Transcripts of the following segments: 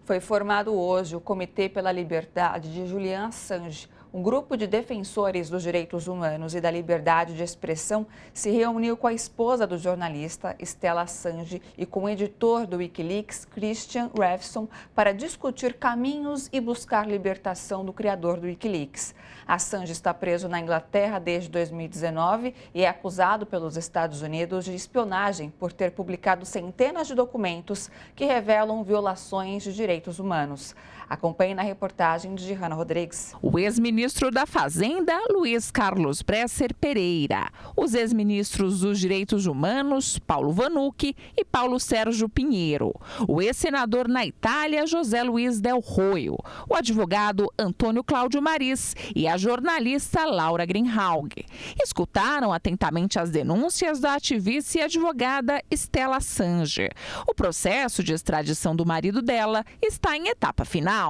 Foi formado hoje o Comitê pela Liberdade de Julian Assange. Um grupo de defensores dos direitos humanos e da liberdade de expressão se reuniu com a esposa do jornalista, Stella Assange, e com o editor do Wikileaks, Christian Revson, para discutir caminhos e buscar libertação do criador do Wikileaks. Assange está preso na Inglaterra desde 2019 e é acusado pelos Estados Unidos de espionagem por ter publicado centenas de documentos que revelam violações de direitos humanos. Acompanhe na reportagem de Hanna Rodrigues. O ex-ministro da Fazenda, Luiz Carlos Bresser Pereira. Os ex-ministros dos Direitos Humanos, Paulo Vanucci e Paulo Sérgio Pinheiro. O ex-senador na Itália, José Luiz Del Roio. O advogado Antônio Cláudio Maris e a jornalista Laura Greenhalgh. Escutaram atentamente as denúncias da ativista e advogada Stella Assange. O processo de extradição do marido dela está em etapa final.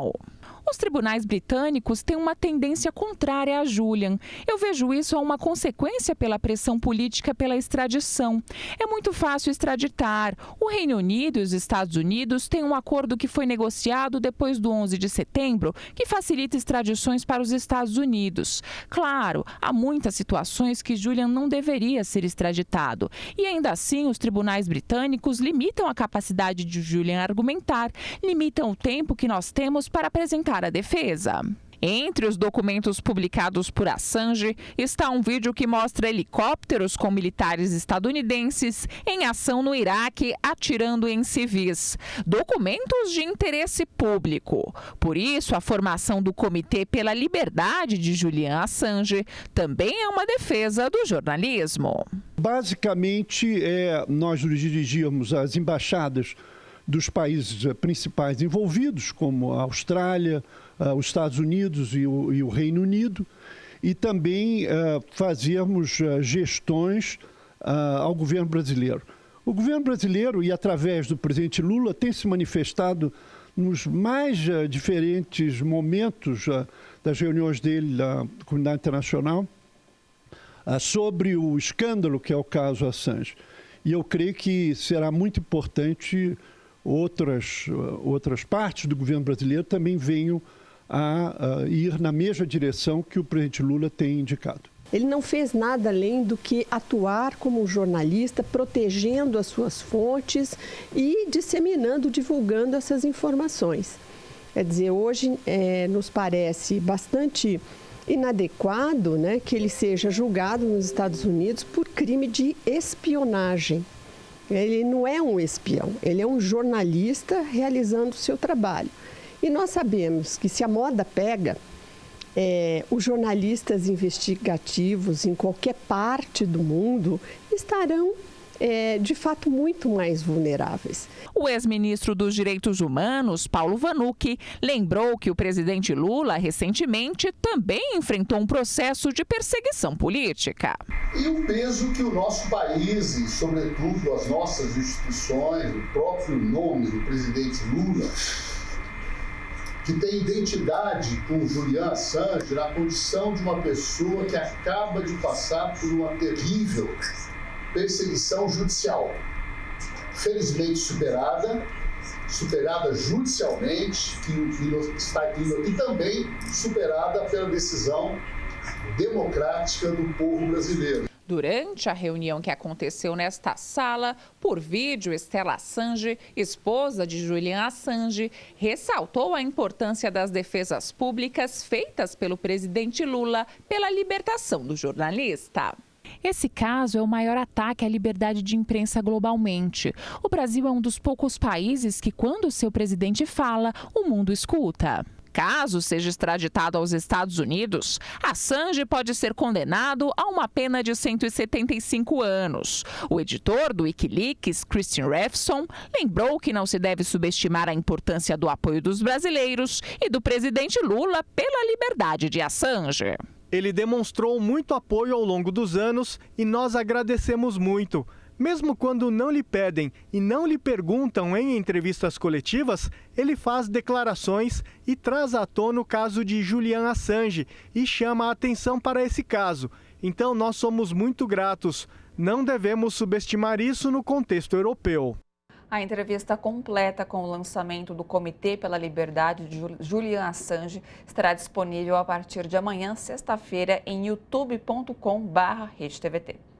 Os tribunais britânicos têm uma tendência contrária a Julian. Eu vejo isso a uma consequência pela pressão política pela extradição. É muito fácil extraditar. O Reino Unido e os Estados Unidos têm um acordo que foi negociado depois do 11 de setembro, que facilita extradições para os Estados Unidos. Claro, há muitas situações que Julian não deveria ser extraditado. E ainda assim, os tribunais britânicos limitam a capacidade de Julian argumentar, limitam o tempo que nós temos para apresentar a defesa. Entre os documentos publicados por Assange está um vídeo que mostra helicópteros com militares estadunidenses em ação no Iraque atirando em civis. Documentos de interesse público. Por isso, a formação do Comitê pela Liberdade de Julian Assange também é uma defesa do jornalismo. Basicamente, nós dirigimos as embaixadas dos países principais envolvidos, como a Austrália, os Estados Unidos e o Reino Unido, e também fazermos gestões ao governo brasileiro. O governo brasileiro, e através do presidente Lula, tem se manifestado nos mais diferentes momentos das reuniões dele na comunidade internacional sobre o escândalo que é o caso Assange. E eu creio que será muito importante outras partes do governo brasileiro também venham a ir na mesma direção que o presidente Lula tem indicado. Ele não fez nada além do que atuar como jornalista, protegendo as suas fontes e disseminando, divulgando essas informações. Quer dizer, hoje nos parece bastante inadequado, né, que ele seja julgado nos Estados Unidos por crime de espionagem. Ele não é um espião, ele é um jornalista realizando o seu trabalho. E nós sabemos que se a moda pega, os jornalistas investigativos em qualquer parte do mundo estarão, de fato, muito mais vulneráveis. O ex-ministro dos Direitos Humanos, Paulo Vanucci, lembrou que o presidente Lula, recentemente, também enfrentou um processo de perseguição política. E o peso que o nosso país, e sobretudo as nossas instituições, o próprio nome do presidente Lula, que tem identidade com Julian Assange na condição de uma pessoa que acaba de passar por uma terrível perseguição judicial, felizmente superada judicialmente, e também superada pela decisão democrática do povo brasileiro. Durante a reunião que aconteceu nesta sala, por vídeo, Stella Assange, esposa de Julian Assange, ressaltou a importância das defesas públicas feitas pelo presidente Lula pela libertação do jornalista. Esse caso é o maior ataque à liberdade de imprensa globalmente. O Brasil é um dos poucos países que, quando o seu presidente fala, o mundo escuta. Caso seja extraditado aos Estados Unidos, Assange pode ser condenado a uma pena de 175 anos. O editor do Wikileaks, Christian Revson, lembrou que não se deve subestimar a importância do apoio dos brasileiros e do presidente Lula pela liberdade de Assange. Ele demonstrou muito apoio ao longo dos anos e nós agradecemos muito. Mesmo quando não lhe pedem e não lhe perguntam em entrevistas coletivas, ele faz declarações e traz à tona o caso de Julian Assange e chama a atenção para esse caso. Então nós somos muito gratos. Não devemos subestimar isso no contexto europeu. A entrevista completa com o lançamento do Comitê pela Liberdade de Julian Assange estará disponível a partir de amanhã, sexta-feira, em youtube.com/RedeTVT.